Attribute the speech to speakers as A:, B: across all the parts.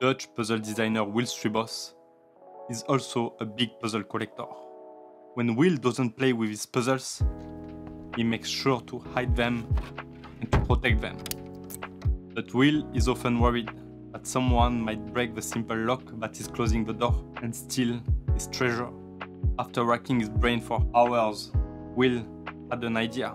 A: Dutch puzzle designer Will Stribos is also a big puzzle collector. When Will doesn't play with his puzzles, he makes sure to hide them and to protect them. But Will is often worried that someone might break the simple lock that is closing the door and steal his treasure. After racking his brain for hours, Will had an idea.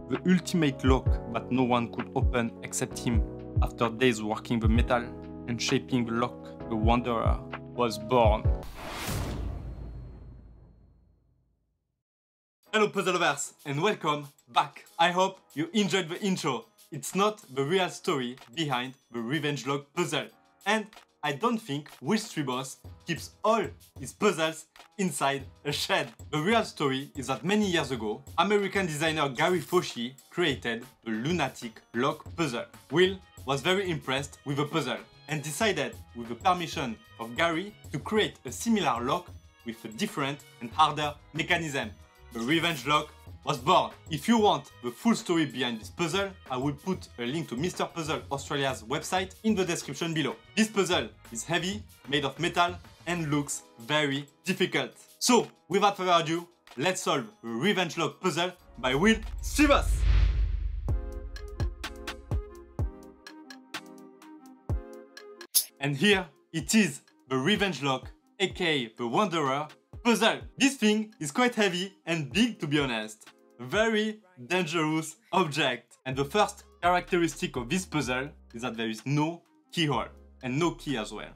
A: The ultimate lock that no one could open except him. After days working the metal and shaping the lock, the Wanderer was born. Hello puzzle lovers and welcome back. I hope you enjoyed the intro. It's not the real story behind the Revenge Lock puzzle. And I don't think Will Stribos keeps all his puzzles inside a shed. The real story is that many years ago, American designer Gary Fauci created the Lunatic Lock puzzle. Will was very impressed with the puzzle and decided, with the permission of Gary, to create a similar lock with a different and harder mechanism. The Revenge Lock was born. If you want the full story behind this puzzle, I will put a link to Mr. Puzzle Australia's website in the description below. This puzzle is heavy, made of metal, and looks very difficult. So, without further ado, let's solve the Revenge Lock puzzle by Will Stribos. And here it is, the Revenge Lock, aka the Wanderer puzzle. This thing is quite heavy and big, to be honest. Very dangerous object. And the first characteristic of this puzzle is that there is no keyhole and no key as well.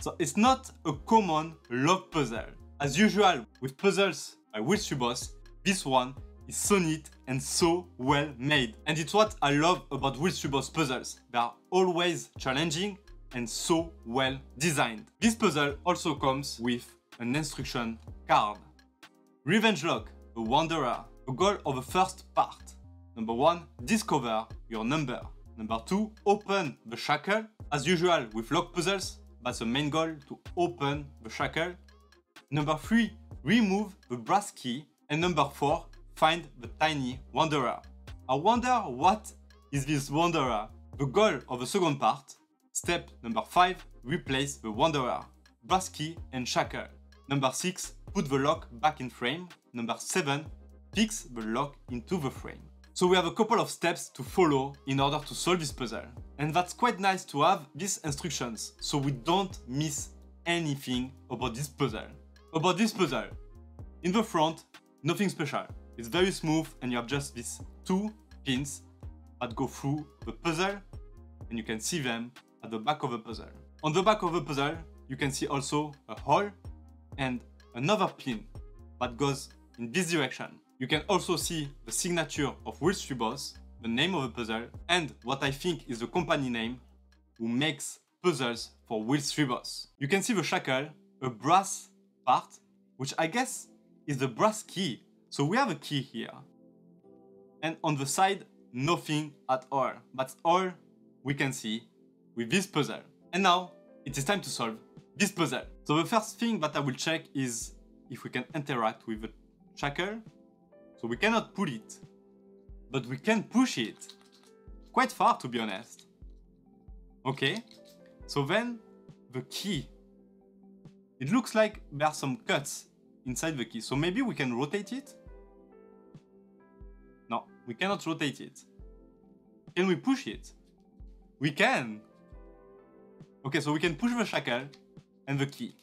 A: So it's not a common lock puzzle. As usual with puzzles by Will Stribos, this one is so neat and so well made. And it's what I love about Will Stribos puzzles. They are always challenging and so well designed. This puzzle also comes with an instruction card. Revenge Lock, the Wanderer. The goal of the first part. Number 1, discover your number. Number 2, open the shackle. As usual with lock puzzles, that's the main goal, to open the shackle. Number 3, remove the brass key. And number 4, find the tiny Wanderer. I wonder what is this Wanderer? The goal of the second part. Step number 5, replace the Wanderer. Brass key and shackle. Number 6, put the lock back in frame. Number 7, fix the lock into the frame. So we have a couple of steps to follow in order to solve this puzzle. And that's quite nice to have these instructions, so we don't miss anything about this puzzle. About this puzzle, in the front, nothing special. It's very smooth and you have just these 2 pins that go through the puzzle and you can see them at the back of the puzzle. On the back of the puzzle, you can see also a hole and another pin that goes in this direction. You can also see the signature of Will Stribos, the name of the puzzle, and what I think is the company name who makes puzzles for Will Stribos. You can see the shackle, a brass part, which I guess is the brass key. So we have a key here. And on the side, nothing at all. That's all we can see with this puzzle. And now, it is time to solve this puzzle. So the first thing that I will check is if we can interact with the shackle. So we cannot pull it, but we can push it. Quite far, to be honest. Okay, so then the key. It looks like there are some cuts inside the key, so maybe we can rotate it? No, we cannot rotate it. Can we push it? We can! Okay, so we can push the shackle and the key.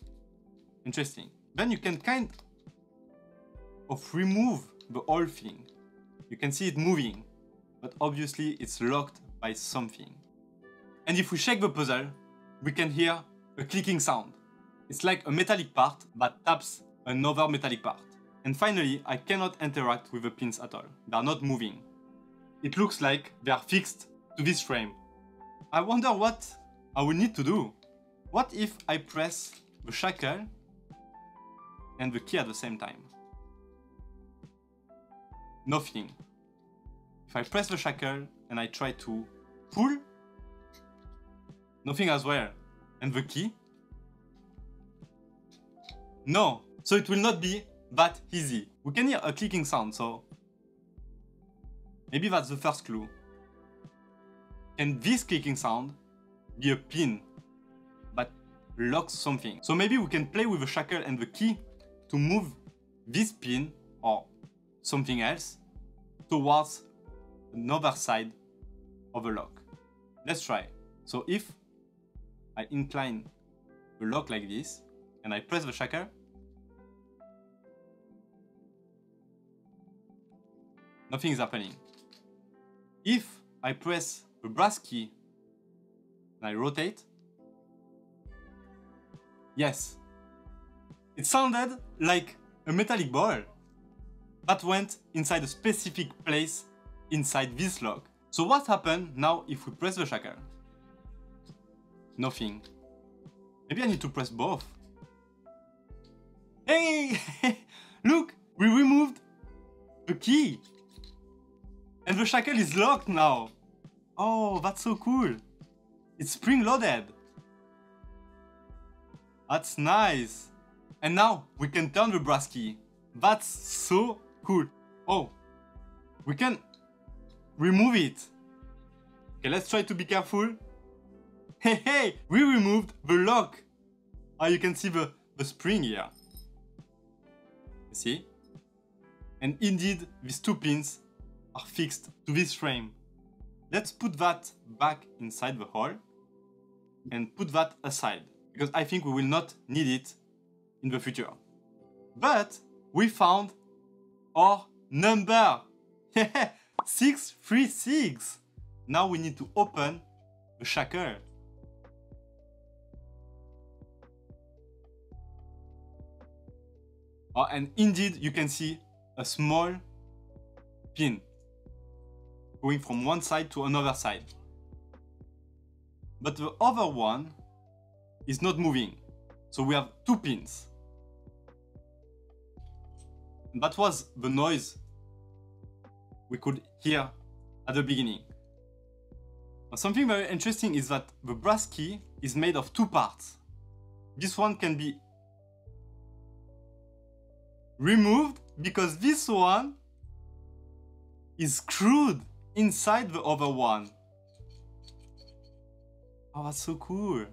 A: Interesting. Then you can kind of remove the whole thing. You can see it moving, but obviously it's locked by something. And if we shake the puzzle, we can hear a clicking sound. It's like a metallic part that taps another metallic part. And finally, I cannot interact with the pins at all. They are not moving. It looks like they are fixed to this frame. I wonder what I will need to do. What if I press the shackle and the key at the same time? Nothing. If I press the shackle and I try to pull, nothing as well. And the key? No. So it will not be that easy. We can hear a clicking sound, so maybe that's the first clue. Can this clicking sound be a pin that locks something. So maybe we can play with the shackle and the key to move this pin or something else towards another side of the lock. Let's try. So if I incline the lock like this and I press the shackle, nothing is happening. If I press the brass key and I rotate, yes, it sounded like a metallic ball that went inside a specific place inside this lock. So what happened now if we press the shackle? Nothing. Maybe I need to press both. Hey! Look! We removed the key! And the shackle is locked now! Oh, that's so cool! It's spring-loaded! That's nice! And now we can turn the brass key. That's so cool! Oh! We can remove it! Okay, let's try to be careful. Hey, hey! We removed the lock! Oh, you can see the spring here. See? And indeed, these two pins are fixed to this frame. Let's put that back inside the hole and put that aside, because I think we will not need it in the future. But we found our number! 636! Now we need to open the shackle. Oh, and indeed, you can see a small pin going from one side to another side. But the other one is not moving. So we have two pins. And that was the noise we could hear at the beginning. Now, something very interesting is that the brass key is made of two parts. This one can be removed because this one is screwed inside the other one. Oh, that's so cool.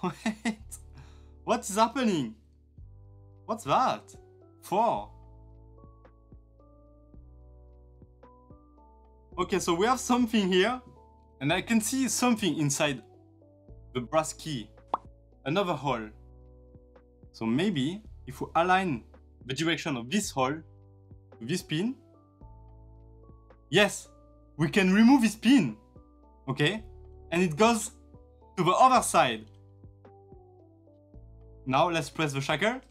A: Wait, what is happening? What's that for? Okay, so we have something here, and I can see something inside the brass key. Another hole. So maybe if we align the direction of this hole to this pin, yes, we can remove this pin. Okay? And it goes to the other side. Now let's press the shackle.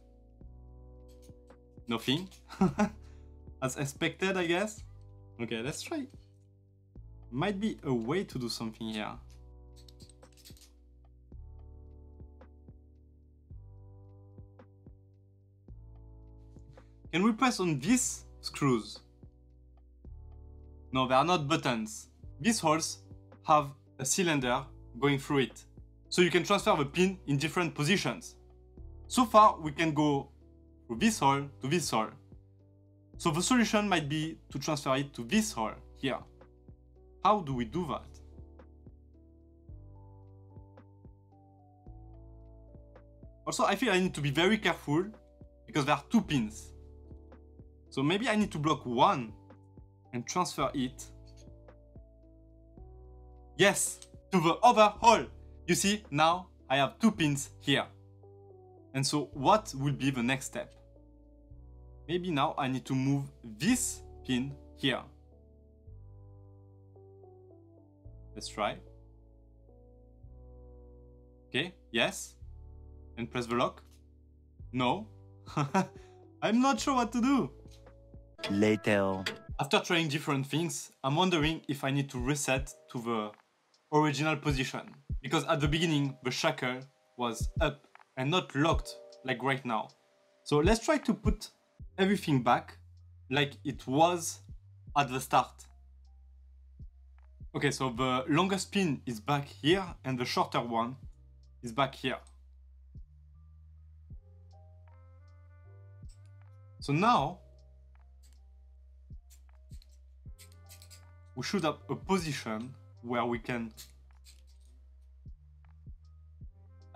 A: Nothing. As expected, I guess. Okay, let's try. Might be a way to do something here. Can we press on these screws? No, they are not buttons. These holes have a cylinder going through it, so you can transfer the pin in different positions. So far, we can go through this hole to this hole. So the solution might be to transfer it to this hole here. How do we do that? Also, I feel I need to be very careful because there are two pins. So maybe I need to block one and transfer it. Yes, to the other hole. You see, now I have two pins here. And so what will be the next step? Maybe now I need to move this pin here. Let's try. Okay, yes. And press the lock. No. I'm not sure what to do.
B: Later.
A: After trying different things, I'm wondering if I need to reset to the original position. Because at the beginning, the shackle was up and not locked like right now. So let's try to put everything back like it was at the start. Okay, so the longest pin is back here and the shorter one is back here. So now we should have a position where we can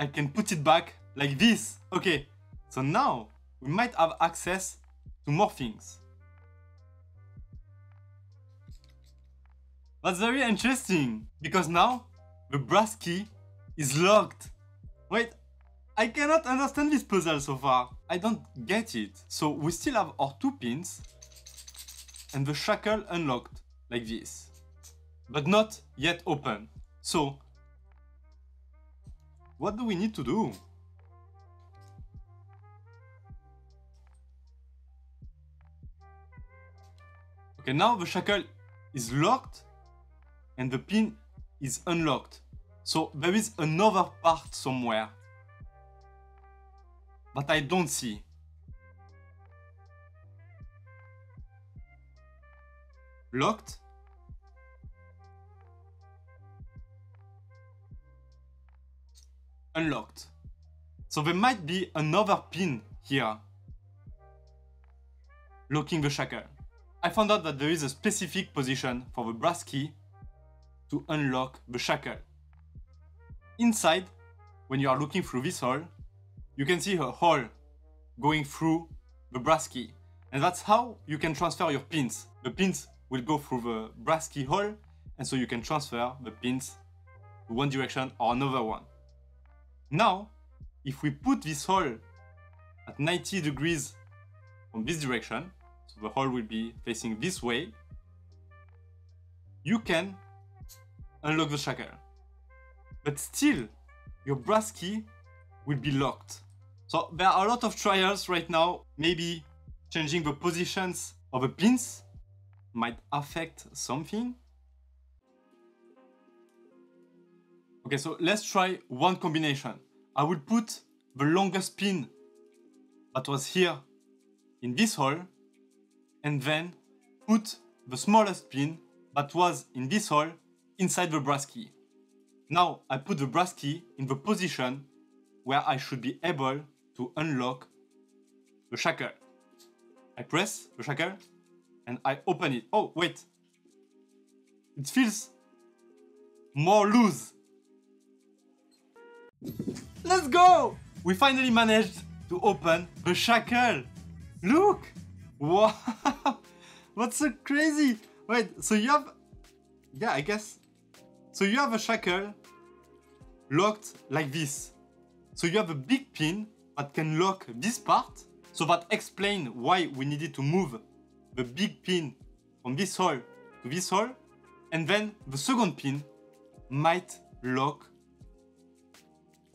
A: I can put it back like this. Okay, so now we might have access to more things. That's very interesting, because now the brass key is locked. Wait, I cannot understand this puzzle so far. I don't get it. So we still have our 2 pins and the shackle unlocked like this, but not yet open. So what do we need to do? Okay, now the shackle is locked and the pin is unlocked. So there is another part somewhere that I don't see. Locked. Unlocked. So there might be another pin here locking the shackle. I found out that there is a specific position for the brass key to unlock the shackle. Inside, when you are looking through this hole, you can see a hole going through the brass key. And that's how you can transfer your pins. The pins will go through the brass key hole, and so you can transfer the pins to one direction or another one. Now, if we put this hole at 90 degrees from this direction, so the hole will be facing this way, you can unlock the shackle. But still, your brass key will be locked. So there are a lot of trials right now. Maybe changing the positions of the pins might affect something. Okay, so let's try one combination. I will put the longest pin that was here in this hole, and then put the smallest pin that was in this hole inside the brass key. Now I put the brass key in the position where I should be able to unlock the shackle. I press the shackle and I open it. Oh, wait. It feels more loose. Let's go! We finally managed to open the shackle. Look! Wow! That's so crazy! Wait, so you have... Yeah, I guess. So you have a shackle locked like this. So you have a big pin that can lock this part. So that explains why we needed to move the big pin from this hole to this hole. And then the second pin might lock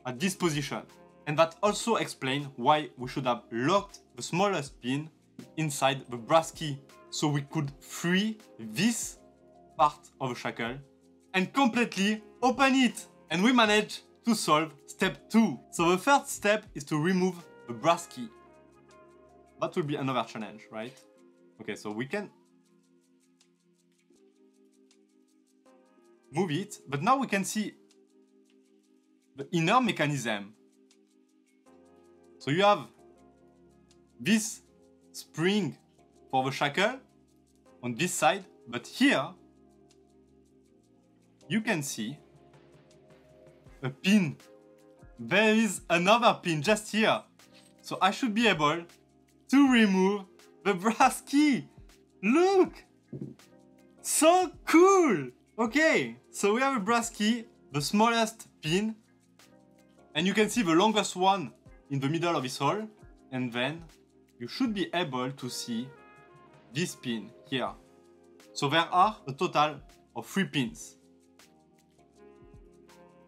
A: at this position. And that also explains why we should have locked the smallest pin inside the brass key, so we could free this part of the shackle and completely open it. And we managed to solve step 2. So the third step is to remove the brass key. That will be another challenge, right? Okay, so we can move it, but now we can see the inner mechanism. So you have this spring for the shackle on this side, but here you can see a pin. There is another pin just here. So I should be able to remove the brass key. Look! So cool! Okay, so we have a brass key, the smallest pin, and you can see the longest one in the middle of this hole, and then you should be able to see this pin here. So there are a total of 3 pins.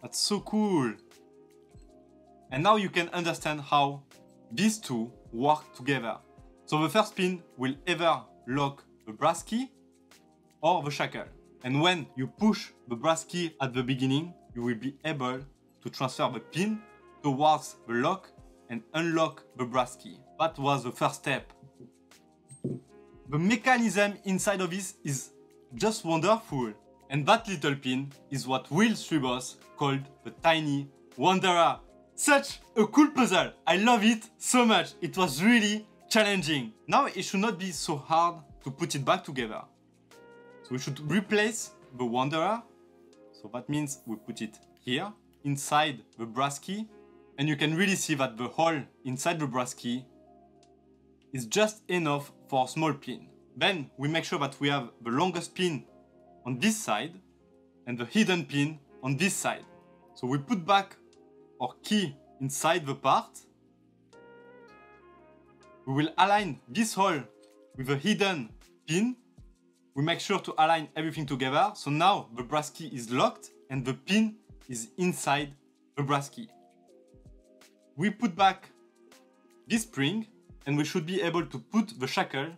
A: That's so cool. And now you can understand how these two work together. So the first pin will either lock the brass key or the shackle. And when you push the brass key at the beginning, you will be able to transfer the pin towards the lock and unlock the brass key. That was the first step. The mechanism inside of this is just wonderful. And that little pin is what Will Swibos called the Tiny Wanderer. Such a cool puzzle. I love it so much. It was really challenging. Now it should not be so hard to put it back together. So we should replace the Wanderer. So that means we put it here inside the brass key. and you can really see that the hole inside the brass key is just enough for a small pin. Then we make sure that we have the longest pin on this side and the hidden pin on this side. So we put back our key inside the part. We will align this hole with a hidden pin. We make sure to align everything together. So now the brass key is locked and the pin is inside the brass key. We put back this spring and we should be able to put the shackle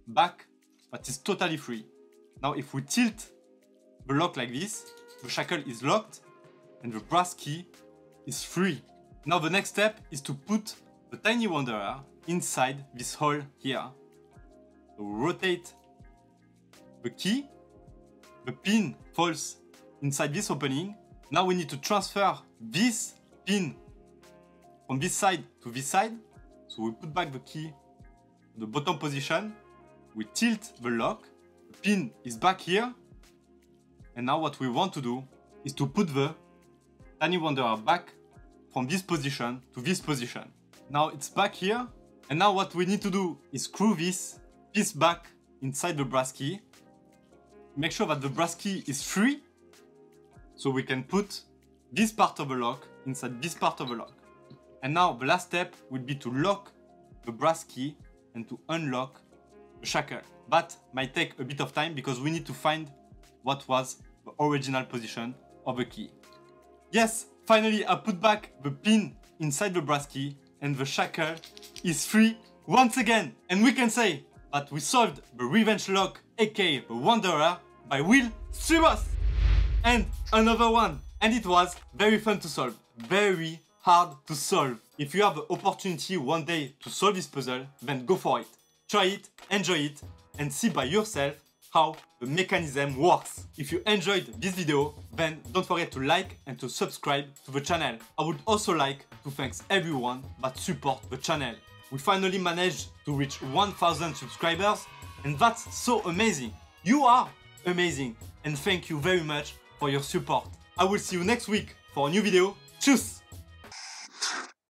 A: back, but it's totally free. Now if we tilt the lock like this, the shackle is locked and the brass key is free. Now the next step is to put the Tiny Wanderer inside this hole here. So we rotate the key, the pin falls inside this opening. Now we need to transfer this pin from this side to this side. So we put back the key to the bottom position, we tilt the lock, the pin is back here, and now what we want to do is to put the Tiny Wanderer back from this position to this position. Now it's back here, and now what we need to do is screw this piece back inside the brass key. Make sure that the brass key is free, so we can put this part of the lock inside this part of the lock. And now the last step will be to lock the brass key and to unlock the shackle. That might take a bit of time because we need to find what was the original position of the key. Yes, finally I put back the pin inside the brass key and the shackle is free once again. And we can say that we solved the Revenge Lock, aka the Wanderer, by Will Stribos. And another one. And it was very fun to solve. Very hard to solve. If you have the opportunity one day to solve this puzzle, then go for it. Try it, enjoy it, and see by yourself how the mechanism works. If you enjoyed this video, then don't forget to like and to subscribe to the channel. I would also like to thank everyone that support the channel. We finally managed to reach 1000 subscribers, and that's so amazing. You are amazing, and thank you very much for your support. I will see you next week for a new video. Tschüss!